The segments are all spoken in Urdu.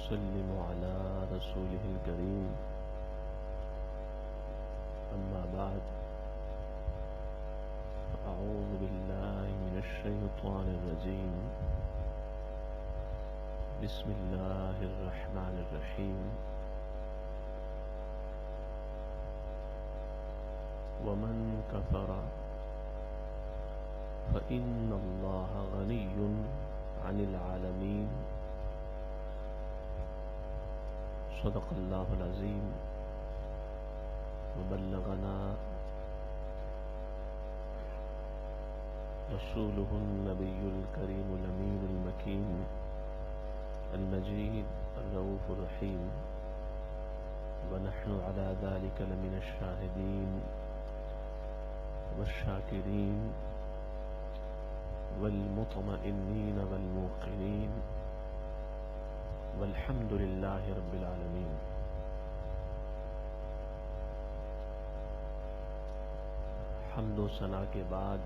ونسلم على رسوله الكريم أما بعد فأعوذ بالله من الشيطان الرجيم بسم الله الرحمن الرحيم ومن كفر فإن الله غني عن العالمين صدق الله العظيم وبلغنا رسوله النبي الكريم الأمين المكين المجيد الرؤوف الرحيم ونحن على ذلك لمن الشاهدين والشاكرين والمطمئنين والموقنين والحمد لله رب العالمين. حمد و ثنا کے بعد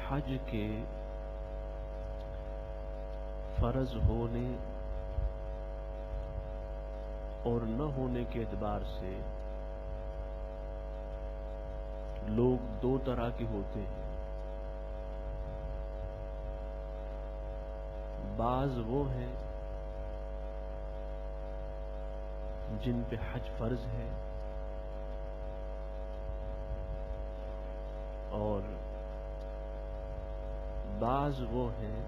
حج کے فرض ہونے اور نہ ہونے کے اعتبار سے لوگ دو طرح کے ہوتے ہیں. بعض وہ ہیں جن پہ حج فرض ہے اور بعض وہ ہیں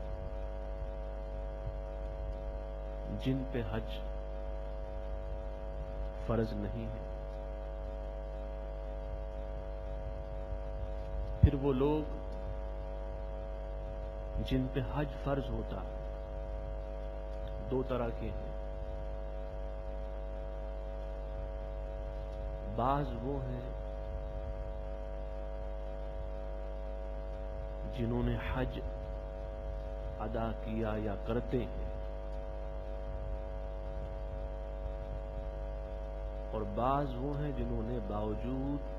جن پہ حج فرض نہیں ہے. پھر وہ لوگ جن پہ حج فرض ہوتا ہے دو طرح کے ہیں. بعض وہ ہیں جنہوں نے حج ادا کیا یا کرتے ہیں اور بعض وہ ہیں جنہوں نے باوجود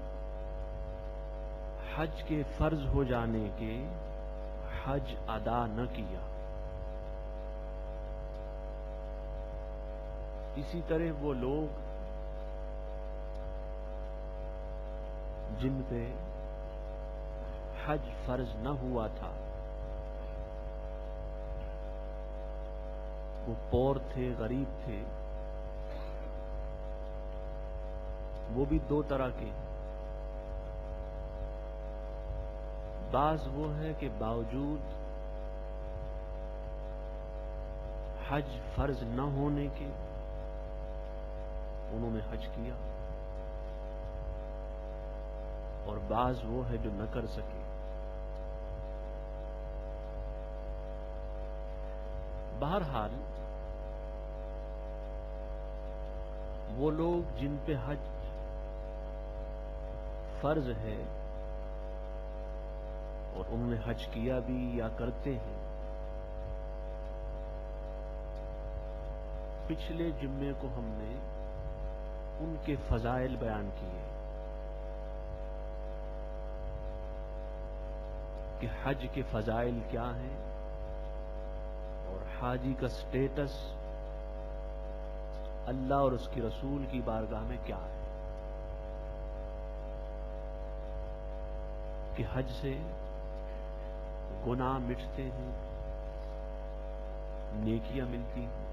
حج کے فرض ہو جانے کے حج ادا نہ کیا. اسی طرح وہ لوگ جن پہ حج فرض نہ ہوا تھا، وہ پور تھے، غریب تھے، وہ بھی دو طرح کے. بعض وہ ہیں کہ باوجود حج فرض نہ ہونے کے انہوں نے حج کیا اور بعض وہ ہے جو نہ کر سکے. بہرحال وہ لوگ جن پہ حج فرض ہے اور انہوں نے حج کیا بھی یا کرتے ہیں، پچھلے جمعے کو ہم نے ان کے فضائل بیان کیے کہ حج کے فضائل کیا ہیں اور حاجی کا سٹیٹس اللہ اور اس کے رسول کی بارگاہ میں کیا ہے. کہ حج سے گناہ مٹتے ہیں، نیکیاں ملتی ہیں،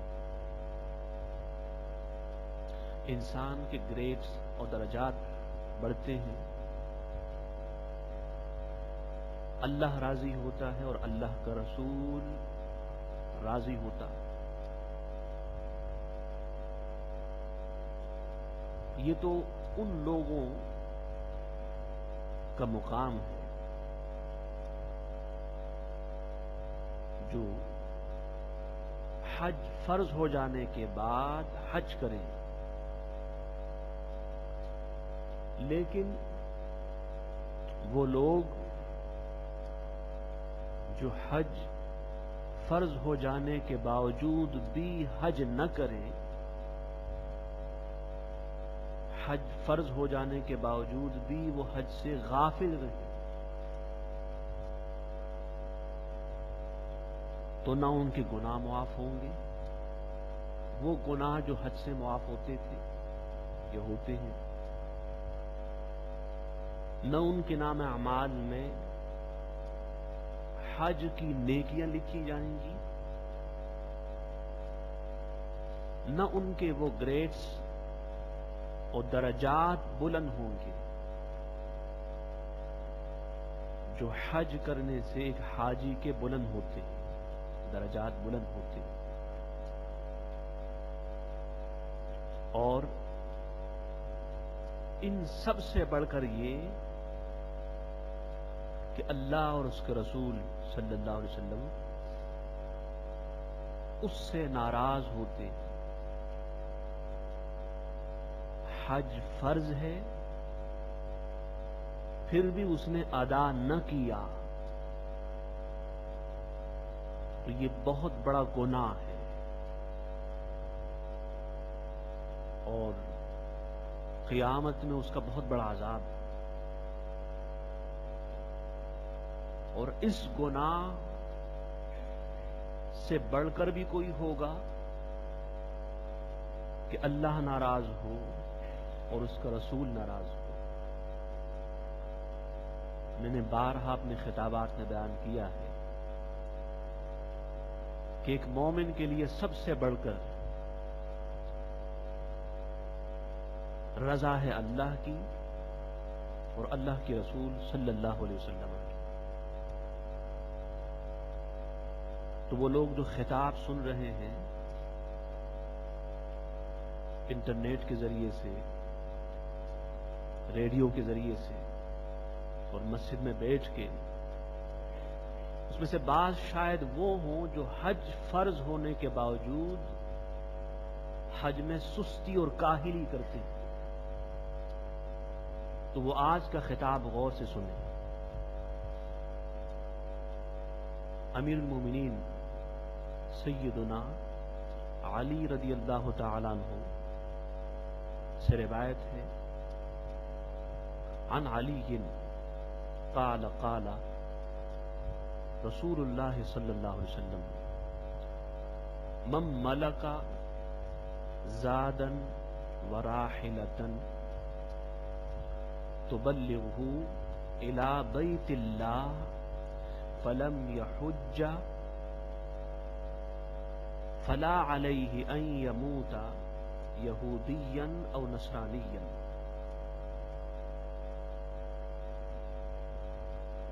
انسان کے گریڈز اور درجات بڑھتے ہیں، اللہ راضی ہوتا ہے اور اللہ کا رسول راضی ہوتا ہے. یہ تو ان لوگوں کا مقام ہے جو حج فرض ہو جانے کے بعد حج کریں. لیکن وہ لوگ جو حج فرض ہو جانے کے باوجود بھی حج نہ کریں، حج فرض ہو جانے کے باوجود بھی وہ حج سے غافل رہے، تو نہ ان کے گناہ معاف ہوں گے، وہ گناہ جو حج سے معاف ہوتے تھے یہ ہوتے ہیں، نہ ان کے نام اعمال میں حج کی نیکیاں لکھی جائیں گی، نہ ان کے وہ گریڈز اور درجات بلند ہوں گے جو حج کرنے سے ایک حاجی کے بلند ہوتے ہیں، درجات بلند ہوتے ہیں۔ اور ان سب سے بڑھ کر یہ کہ اللہ اور اس کے رسول صلی اللہ علیہ وسلم اس سے ناراض ہوتے ہیں۔ حج فرض ہے پھر بھی اس نے ادا نہ کیا تو یہ بہت بڑا گناہ ہے، اور قیامت میں اس کا بہت بڑا عذاب ہے۔ اور اس گناہ سے بڑھ کر بھی کوئی ہوگا کہ اللہ ناراض ہو اور اس کا رسول ناراض ہو۔ میں نے بارہا اپنے خطابات میں بیان کیا ہے کہ ایک مومن کے لیے سب سے بڑھ کر رضا ہے اللہ کی اور اللہ کے رسول صلی اللہ علیہ وسلم کی۔ تو وہ لوگ جو خطاب سن رہے ہیں انٹرنیٹ کے ذریعے سے، ریڈیو کے ذریعے سے اور مسجد میں بیٹھ کے، اس میں سے بعض شاید وہ ہوں جو حج فرض ہونے کے باوجود حج میں سستی اور کاہلی کرتے ہیں، تو وہ آج کا خطاب غور سے سنیں۔ امیر المومنین سیدنا علی رضی اللہ تعالیٰ عنہ سے روایت ہے، عن علی قال قال رسول اللہ صلی اللہ علیہ وسلم من ملک زادا وراحلة تبلغه الى بیت اللہ فلم یحج فلا علیہ ان یموت یہودیا او نصرانیا،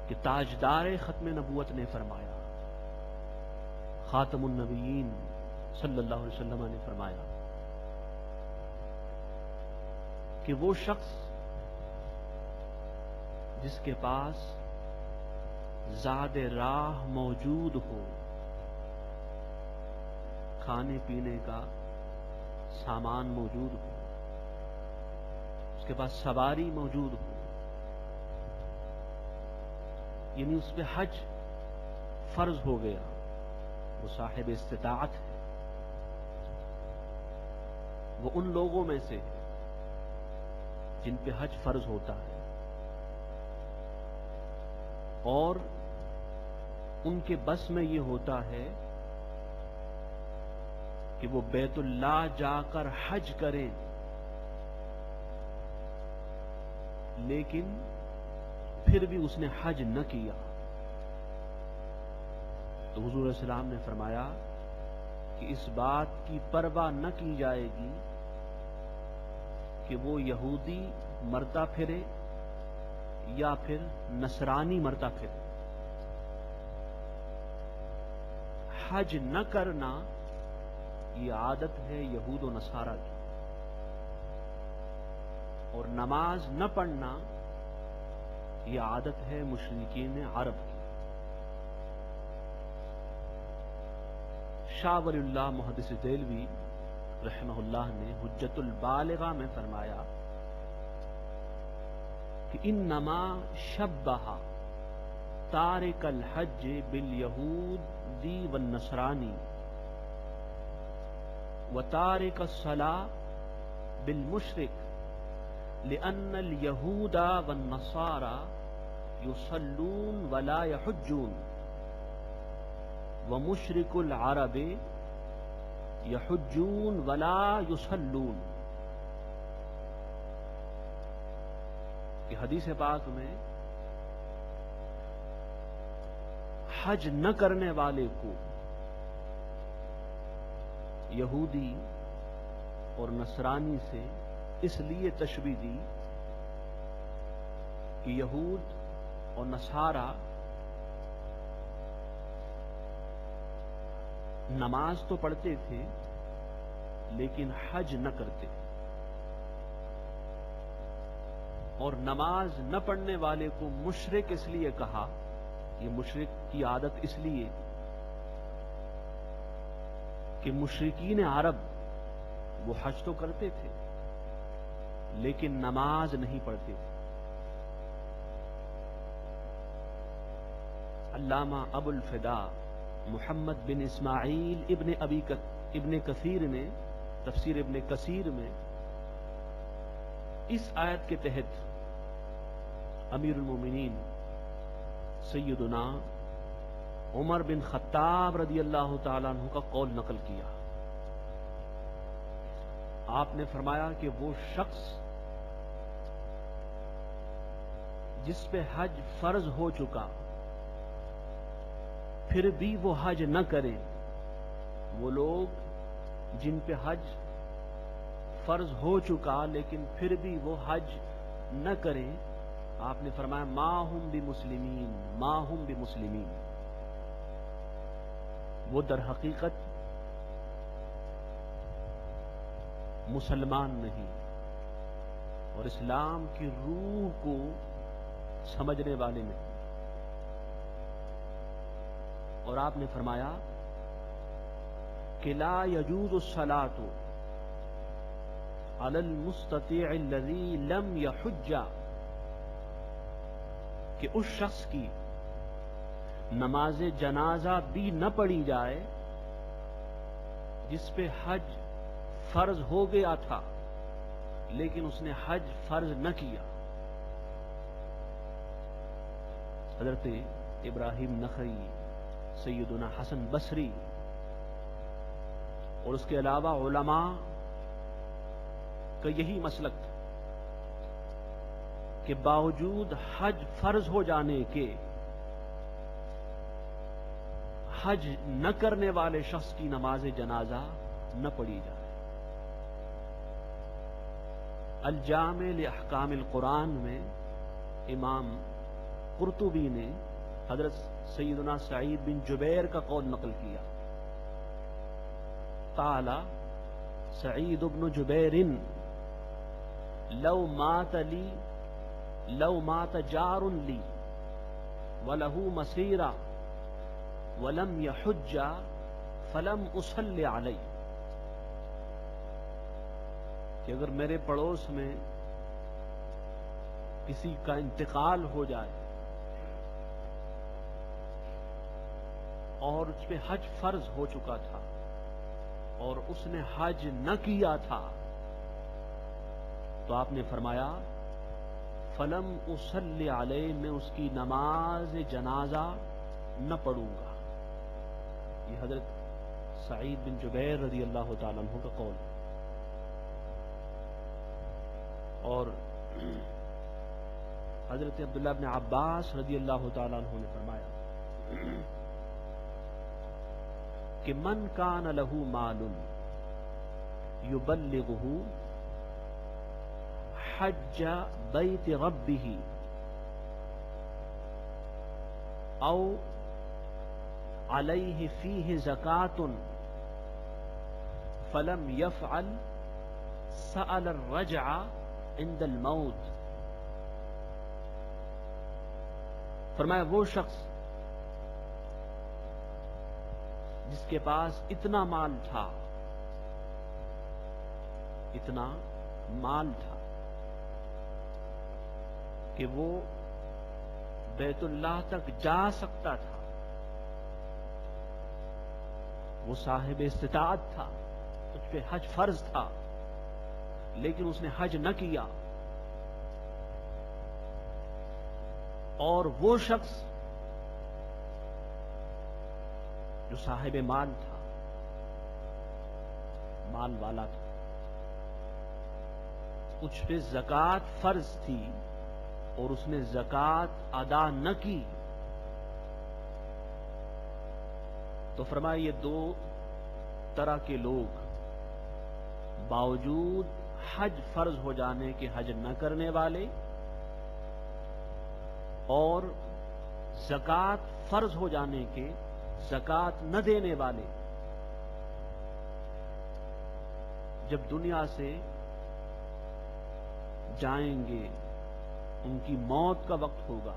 کہ تاجدار ختم نبوت نے فرمایا، خاتم النبیین صلی اللہ علیہ وسلم نے فرمایا کہ وہ شخص جس کے پاس زاد راہ موجود ہو، کھانے پینے کا سامان موجود ہو، اس کے پاس سواری موجود ہو، یعنی اس پہ حج فرض ہو گیا، وہ صاحب استطاعت ہے، وہ ان لوگوں میں سے ہے جن پہ حج فرض ہوتا ہے، اور ان کے بس میں یہ ہوتا ہے کہ وہ بیت اللہ جا کر حج کریں، لیکن پھر بھی اس نے حج نہ کیا، تو حضور علیہ السلام نے فرمایا کہ اس بات کی پرواہ نہ کی جائے گی کہ وہ یہودی مرتا پھرے یا پھر نصرانی مرتا پھرے۔ حج نہ کرنا یہ عادت ہے یہود و نصارہ کی، اور نماز نہ پڑھنا یہ عادت ہے مشرکین عرب کی۔ شاہ ولی اللہ محدث دہلوی رحمہ اللہ نے حجت البالغہ میں فرمایا کہ انما شبہ تارک الحج بالیہودی والنصرانی وتارک الصلاۃ بالمشرک لأن اليہود والنصارى يصلون ولا يحجون، ومشرک العرب یحجون ولا یصلون. کہ حدیث پاک میں حج نہ کرنے والے کو یہودی اور نصرانی سے اس لیے تشبیہ دی کہ یہود اور نصارہ نماز تو پڑھتے تھے لیکن حج نہ کرتے، اور نماز نہ پڑھنے والے کو مشرک اس لیے کہا، یہ مشرک کی عادت اس لیے کہ مشرکین عرب وہ حج تو کرتے تھے لیکن نماز نہیں پڑھتے تھے. علامہ ابو الفدا محمد بن اسماعیل ابن کثیر نے تفسیر ابن کثیر میں اس آیت کے تحت امیر المومنین سیدنا عمر بن خطاب رضی اللہ تعالیٰ عنہ کا قول نقل کیا. آپ نے فرمایا کہ وہ شخص جس پہ حج فرض ہو چکا پھر بھی وہ حج نہ کریں، وہ لوگ جن پہ حج فرض ہو چکا لیکن پھر بھی وہ حج نہ کریں، آپ نے فرمایا ما ہم بمسلمین، وہ در حقیقت مسلمان نہیں اور اسلام کی روح کو سمجھنے والے نہیں. اور آپ نے فرمایا کہ لا يجوز الصلاة علی المستطیع الذی لم یحج، کہ اس شخص کی نماز جنازہ بھی نہ پڑھی جائے جس پہ حج فرض ہو گیا تھا لیکن اس نے حج فرض نہ کیا. حضرت ابراہیم نخعی، سیدنا حسن بصری اور اس کے علاوہ علماء کا یہی مسلک تھا کہ باوجود حج فرض ہو جانے کے حج نہ کرنے والے شخص کی نماز جنازہ نہ پڑھی جائے. الجامع لاحکام القرآن میں امام قرطبی نے حضرت سیدنا سعید بن جبیر کا قول نقل کیا. قال سعید بن جبیر لو مات جار لی وله مسیرہ ولم یحج فلم اصلی علیہ، کہ اگر میرے پڑوس میں کسی کا انتقال ہو جائے اور اس پہ حج فرض ہو چکا تھا اور اس نے حج نہ کیا تھا تو آپ نے فرمایا فلم اصلی علیہ، میں اس کی نماز جنازہ نہ پڑھوں گا. یہ حضرت سعید بن جبیر رضی اللہ تعالیٰ عنہ کا قول ہے. اور حضرت عبداللہ بن عباس رضی اللہ تعالیٰ عنہ نے فرمایا کہ من کان لہ مال یبلغہ حج بیت ربہ او علیہ فیہ زکاة فلم یفعل سأل الرجع عند الموت. فرمایا وہ شخص جس کے پاس اتنا مال تھا کہ وہ بیت اللہ تک جا سکتا تھا، وہ صاحب استطاعت تھا، اس پہ حج فرض تھا لیکن اس نے حج نہ کیا، اور وہ شخص جو صاحب مال تھا، مال والا تھا، اس پہ زکوٰۃ فرض تھی اور اس نے زکوٰۃ ادا نہ کی، تو فرمایا یہ دو طرح کے لوگ باوجود حج فرض ہو جانے کے حج نہ کرنے والے اور زکوٰۃ فرض ہو جانے کے زکوٰۃ نہ دینے والے، جب دنیا سے جائیں گے، ان کی موت کا وقت ہوگا،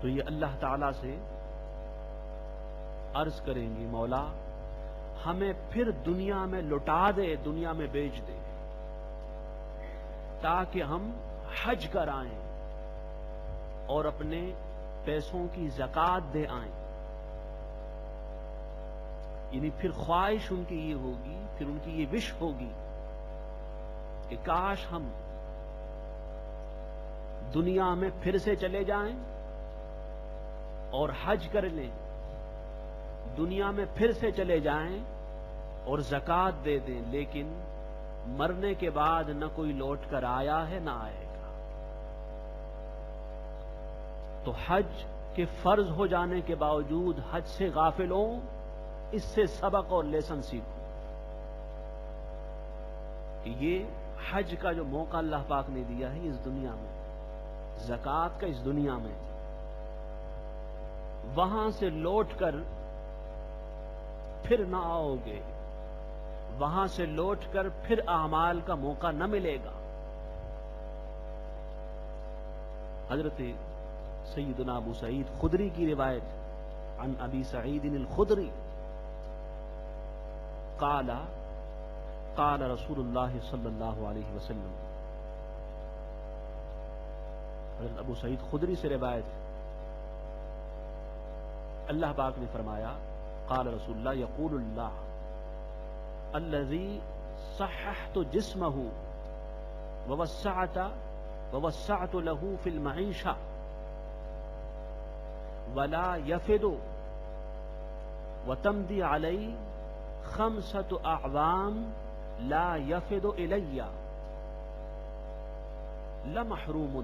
تو یہ اللہ تعالی سے عرض کریں گے، مولا ہمیں پھر دنیا میں لوٹا دے، دنیا میں بیچ دے، تاکہ ہم حج کرائیں اور اپنے پیسوں کی زکوٰۃ دے آئیں۔ یعنی پھر خواہش ان کی یہ ہوگی، پھر ان کی یہ وش ہوگی کہ کاش ہم دنیا میں پھر سے چلے جائیں اور حج کر لیں، دنیا میں پھر سے چلے جائیں اور زکوٰۃ دے دیں، لیکن مرنے کے بعد نہ کوئی لوٹ کر آیا ہے نہ آئے گا۔ تو حج کے فرض ہو جانے کے باوجود حج سے غافل ہوں، اس سے سبق اور لیسن سیکھو کہ یہ حج کا جو موقع اللہ پاک نے دیا ہے اس دنیا میں، زکوٰۃ کا اس دنیا میں، وہاں سے لوٹ کر پھر نہ آؤ گے، وہاں سے لوٹ کر پھر اعمال کا موقع نہ ملے گا۔ حضرت سیدنا ابو سعید خدری کی روایت، عن ابی سعید الخدری قال قال رسول اللہ صلی اللہ علیہ وسلم، حضرت ابو سعید خدری سے روایت، اللہ پاک نے فرمایا، قال رسول اللہ یقول اللہ الذی صححت جسمہ ووسعت له فی المعیشہ ولا یفد وتمضی علی 5 اعوام لا یفد الی لمحروم۔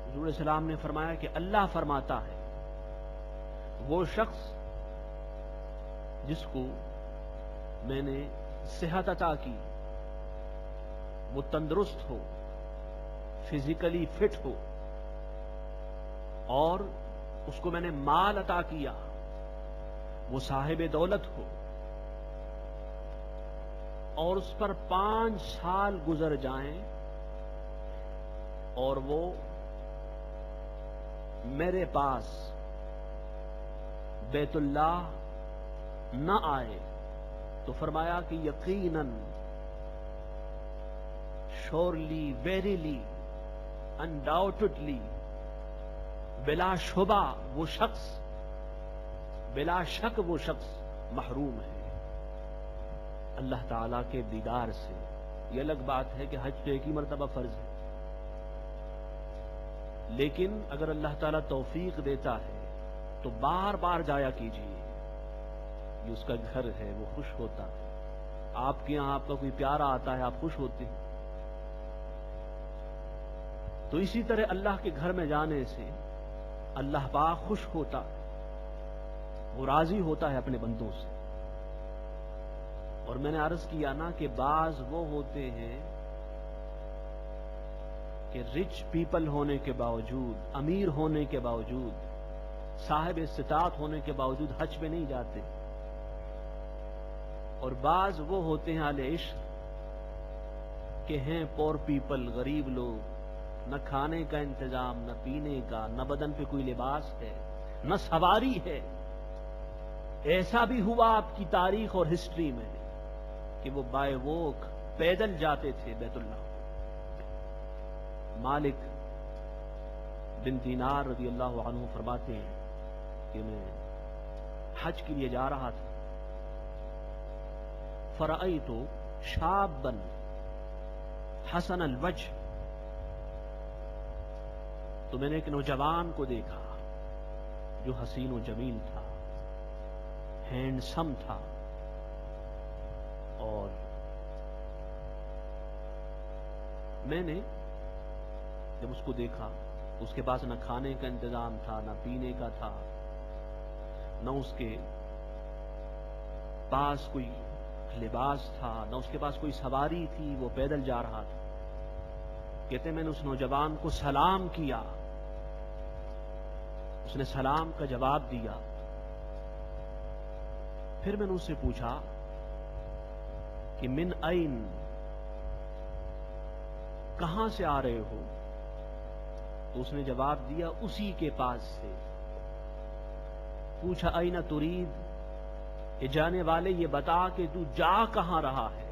حضور السلام نے فرمایا کہ اللہ فرماتا ہے، وہ شخص جس کو میں نے صحت عطا کی، وہ تندرست ہو، فزیکلی فٹ ہو، اور اس کو میں نے مال عطا کیا، وہ صاحب دولت ہو، اور اس پر 5 سال گزر جائیں اور وہ میرے پاس بیت اللہ نہ آئے، تو فرمایا کہ یقیناً، شورلی، ویریلی، انڈاؤٹڈلی، بلا شبہ وہ شخص، بلا شک وہ شخص محروم ہے اللہ تعالیٰ کے دیدار سے۔ یہ الگ بات ہے کہ حج تو ایک ہی مرتبہ فرض ہے، لیکن اگر اللہ تعالیٰ توفیق دیتا ہے تو بار بار جایا کیجیے، یہ اس کا گھر ہے، وہ خوش ہوتا ہے، آپ کے یہاں آپ کا کوئی پیارا آتا ہے، آپ خوش ہوتے ہیں۔ تو اسی طرح اللہ کے گھر میں جانے سے اللہ پاک خوش ہوتا ہے، وہ راضی ہوتا ہے اپنے بندوں سے۔ اور میں نے عرض کیا نا کہ بعض وہ ہوتے ہیں کہ رچ پیپل ہونے کے باوجود، امیر ہونے کے باوجود، صاحب استطاعت ہونے کے باوجود حج پہ نہیں جاتے، اور بعض وہ ہوتے ہیں اہل عشق کہ ہیں پور پیپل، غریب لوگ، نہ کھانے کا انتظام، نہ پینے کا، نہ بدن پہ کوئی لباس ہے، نہ سواری ہے۔ ایسا بھی ہوا آپ کی تاریخ اور ہسٹری میں کہ وہ بائے ووک پیدل جاتے تھے بیت اللہ۔ مالک بن دینار رضی اللہ عنہ فرماتے ہیں کہ میں حج کے لیے جا رہا تھا، فرأیت شابا حسن الوجه تو میں نے ایک نوجوان کو دیکھا جو حسین و جمیل تھا، ہینڈسم تھا، اور میں نے جب اس کو دیکھا اس کے پاس نہ کھانے کا انتظام تھا، نہ پینے کا تھا، نہ اس کے پاس کوئی لباس تھا، نہ اس کے پاس کوئی سواری تھی، وہ پیدل جا رہا تھا۔ کہتے میں نے اس نوجوان کو سلام کیا، اس نے سلام کا جواب دیا۔ پھر میں نے اس سے پوچھا کہ من این، کہاں سے آ رہے ہو؟ تو اس نے جواب دیا اسی کے پاس سے۔ پوچھا این ترید، یہ جانے والے یہ بتا کہ تو جا کہاں رہا ہے؟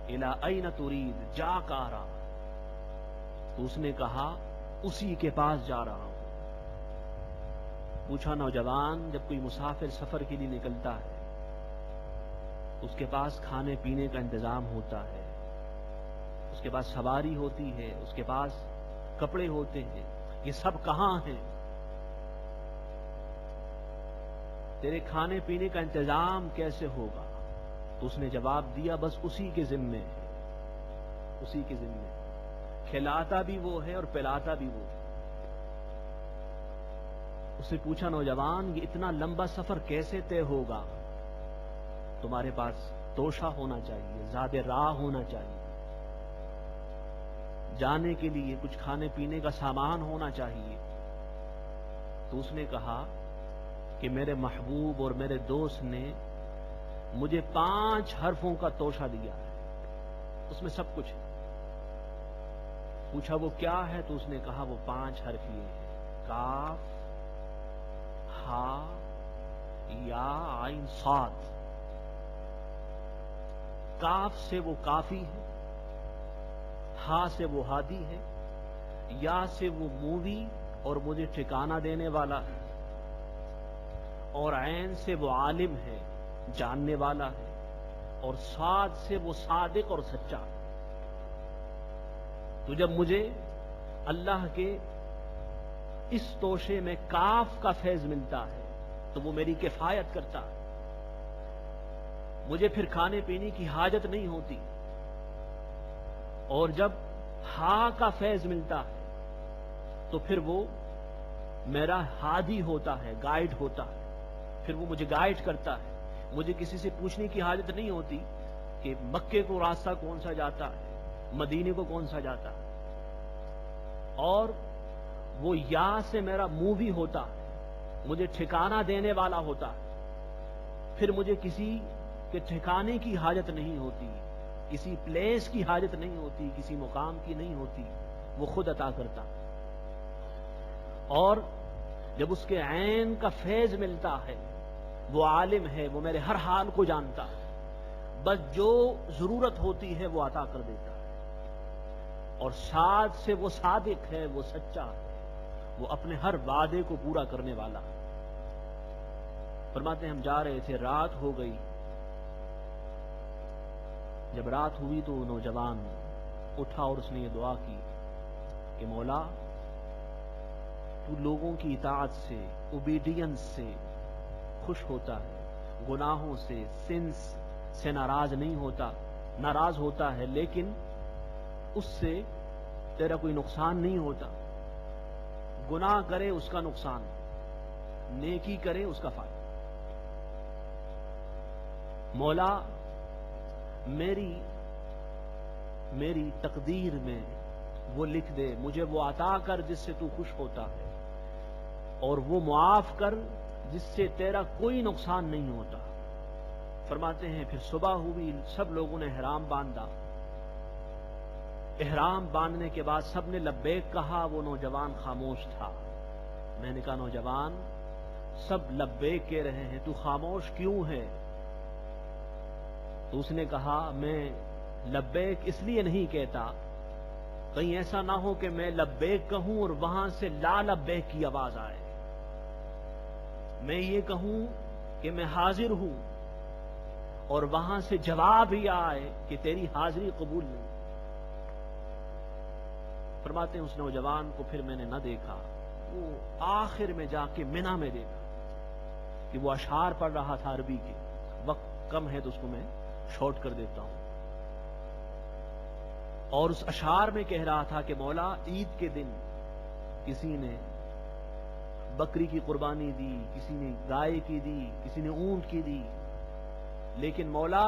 الی این ترید، جا کہاں رہا؟ تو اس نے کہا اسی کے پاس جا رہا ہوں۔ پوچھا نوجوان، جب کوئی مسافر سفر کے لیے نکلتا ہے اس کے پاس کھانے پینے کا انتظام ہوتا ہے، اس کے پاس سواری ہوتی ہے، اس کے پاس کپڑے ہوتے ہیں، یہ سب کہاں ہیں؟ تیرے کھانے پینے کا انتظام کیسے ہوگا؟ تو اس نے جواب دیا بس اسی کے ذمے ہے، اسی کے ذمے، کھلاتا بھی وہ ہے اور پلاتا بھی وہ ہے۔ اس سے پوچھا نوجوان، یہ اتنا لمبا سفر کیسے طے ہوگا؟ تمہارے پاس توشہ ہونا چاہیے، زیادہ راہ ہونا چاہیے، جانے کے لیے کچھ کھانے پینے کا سامان ہونا چاہیے۔ تو اس نے کہا کہ میرے محبوب اور میرے دوست نے مجھے 5 حرفوں کا توشہ دیا ہے، اس میں سب کچھ ہے۔ پوچھا وہ کیا ہے؟ تو اس نے کہا وہ 5 حرف یہ ہیں، کاف، ہا، یا، عین، صاد۔ کاف سے وہ کافی ہے، ہا سے وہ ہادی ہے، یا سے وہ مووی اور مجھے ٹھکانہ دینے والا ہے، اور عین سے وہ عالم ہے، جاننے والا ہے، اور صاد سے وہ صادق اور سچا ہے۔ تو جب مجھے اللہ کے اس توشے میں کاف کا فیض ملتا ہے تو وہ میری کفایت کرتا ہے، مجھے پھر کھانے پینے کی حاجت نہیں ہوتی، اور جب ہا کا فیض ملتا ہے تو پھر وہ میرا ہادی ہوتا ہے، گائیڈ ہوتا ہے، پھر وہ مجھے گائیڈ کرتا ہے، مجھے کسی سے پوچھنے کی حاجت نہیں ہوتی کہ مکے کو راستہ کون سا جاتا ہے، مدینے کو کون سا جاتا ہے، اور وہ یا سے میرا مووی ہوتا ہے، مجھے ٹھکانہ دینے والا ہوتا ہے، پھر مجھے کسی کے ٹھکانے کی حاجت نہیں ہوتی، کسی پلیس کی حاجت نہیں ہوتی، کسی مقام کی نہیں ہوتی، وہ خود عطا کرتا۔ اور جب اس کے عین کا فیض ملتا ہے، وہ عالم ہے، وہ میرے ہر حال کو جانتا ہے، بس جو ضرورت ہوتی ہے وہ عطا کر دیتا ہے، اور صاد سے وہ صادق ہے، وہ سچا ہے، وہ اپنے ہر وعدے کو پورا کرنے والا ہے۔ فرماتے ہیں ہم جا رہے تھے، رات ہو گئی، جب رات ہوئی تو نوجوان اٹھا اور اس نے یہ دعا کی کہ مولا تو لوگوں کی اطاعت سے، اوبیڈینس سے خوش ہوتا ہے، گناہوں سے، سنس سے ناراض نہیں ہوتا، ناراض ہوتا ہے، لیکن اس سے تیرا کوئی نقصان نہیں ہوتا۔ گناہ کرے اس کا نقصان، نیکی کرے اس کا فائدہ۔ مولا میری تقدیر میں وہ لکھ دے، مجھے وہ عطا کر جس سے تو خوش ہوتا ہے، اور وہ معاف کر جس سے تیرا کوئی نقصان نہیں ہوتا۔ فرماتے ہیں پھر صبح ہوئی، سب لوگوں نے احرام باندھا، احرام باندھنے کے بعد سب نے لبیک کہا، وہ نوجوان خاموش تھا۔ میں نے کہا نوجوان سب لبیک کہہ رہے ہیں، تو خاموش کیوں ہے؟ تو اس نے کہا میں لبیک اس لیے نہیں کہتا، کہیں ایسا نہ ہو کہ میں لبیک کہوں اور وہاں سے لا لبیک کی آواز آئے، میں یہ کہوں کہ میں حاضر ہوں اور وہاں سے جواب ہی آئے کہ تیری حاضری قبول نہیں۔ فرماتے ہیں اس نوجوان کو پھر میں نے نہ دیکھا، وہ آخر میں جا کے منا میں دیکھا کہ وہ اشعار پڑھ رہا تھا عربی کے. وقت کم ہے تو اس کو میں شارٹ کر دیتا ہوں. اور اس اشعار میں کہہ رہا تھا کہ مولا عید کے دن کسی نے بکری کی قربانی دی، کسی نے گائے کی دی، کسی نے اونٹ کی دی، لیکن مولا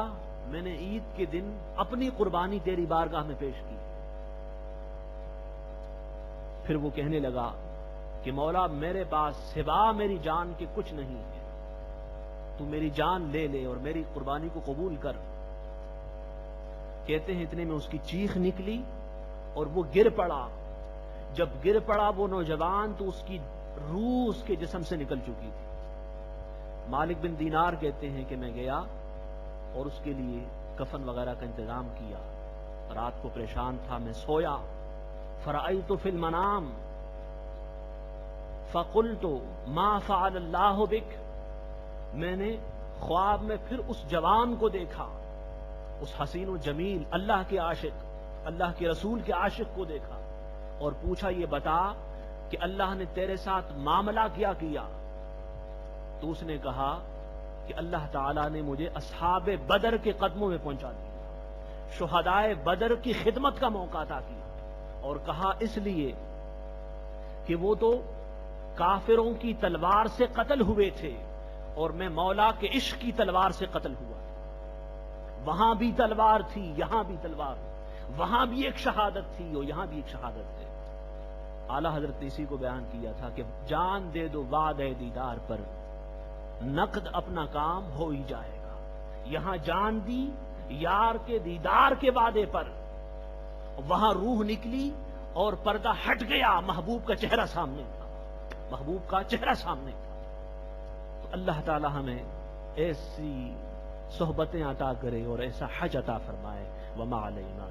میں نے عید کے دن اپنی قربانی تیری بارگاہ میں پیش کی. پھر وہ کہنے لگا کہ مولا میرے پاس سوا میری جان کے کچھ نہیں ہے، تو میری جان لے لے اور میری قربانی کو قبول کر. کہتے ہیں اتنے میں اس کی چیخ نکلی اور وہ گر پڑا. جب گر پڑا وہ نوجوان تو اس کی روح اس کے جسم سے نکل چکی تھی. مالک بن دینار کہتے ہیں کہ میں گیا اور اس کے لیے کفن وغیرہ کا انتظام کیا. رات کو پریشان تھا، میں سویا. فرأیت فی المنام فقلت ما فعل اللہ بک، میں نے خواب میں پھر اس جوان کو دیکھا، اس حسین و جمیل اللہ کے عاشق، اللہ کے رسول کے عاشق کو دیکھا اور پوچھا یہ بتا کہ اللہ نے تیرے ساتھ معاملہ کیا کیا؟ تو اس نے کہا کہ اللہ تعالیٰ نے مجھے اصحاب بدر کے قدموں میں پہنچا دیا، شہدائے بدر کی خدمت کا موقع عطا کیا. اور کہا اس لیے کہ وہ تو کافروں کی تلوار سے قتل ہوئے تھے اور میں مولا کے عشق کی تلوار سے قتل ہوا. وہاں بھی تلوار تھی، یہاں بھی تلوار، وہاں بھی ایک شہادت تھی اور یہاں بھی ایک شہادت ہے. اعلیٰ حضرت نے اسی کو بیان کیا تھا کہ جان دے دو وعدہ دیدار پر، نقد اپنا کام ہو ہی جائے گا. یہاں جان دی یار کے دیدار کے وعدے پر، وہاں روح نکلی اور پردہ ہٹ گیا، محبوب کا چہرہ سامنے تھا، محبوب کا چہرہ سامنے تھا. تو اللہ تعالی ہمیں ایسی صحبتیں عطا کرے اور ایسا حج عطا فرمائے. وما علینا